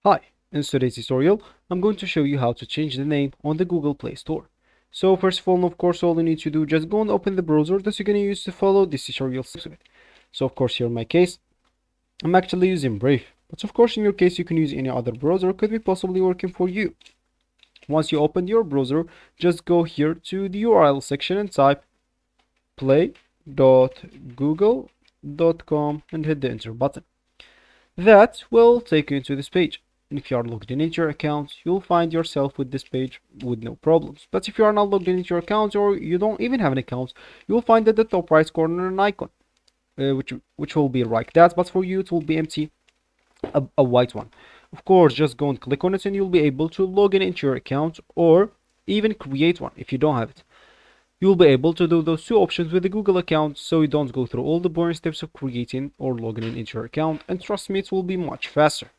Hi, in today's tutorial, I'm going to show you how to change the name on the Google Play Store. So first of all, of course, all you need to do, just go and open the browser that you're going to use to follow this tutorial steps. So of course, here in my case, I'm actually using Brave. But of course, in your case, you can use any other browser, could be possibly working for you. Once you open your browser, just go here to the URL section and type play.google.com and hit the enter button. That will take you into this page. And if you are logged in into your account, you'll find yourself with this page with no problems. But if you are not logged in into your account or you don't even have an account, you'll find at the top right corner an icon, which will be like that. But for you, it will be empty, a white one. Of course, just go and click on it, and you'll be able to log in into your account or even create one if you don't have it. You'll be able to do those two options with the Google account, so you don't go through all the boring steps of creating or logging in into your account, and trust me, it will be much faster.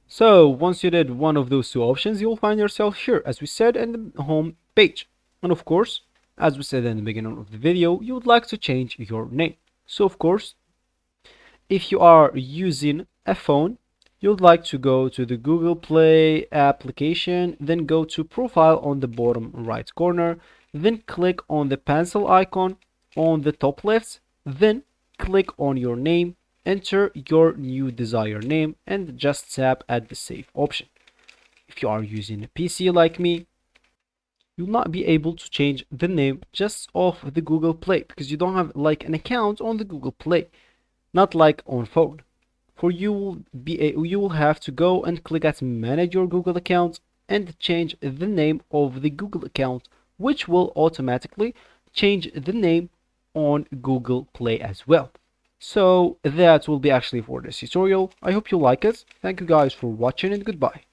So once you did one of those two options, you'll find yourself here, as we said, in the home page. And of course, as we said in the beginning of the video, you would like to change your name. So of course, if you are using a phone, you'd like to go to the Google Play application, then go to profile on the bottom right corner, then click on the pencil icon on the top left, then click on your name, enter your new desired name, and just tap at the save option. If you are using a PC like me, you'll not be able to change the name just off the Google Play because you don't have like an account on the Google Play, not like on phone. For you will have to go and click at manage your Google account and change the name of the Google account, which will automatically change the name on Google Play as well. So that will be actually for this tutorial. I hope you like it. Thank you guys for watching and goodbye.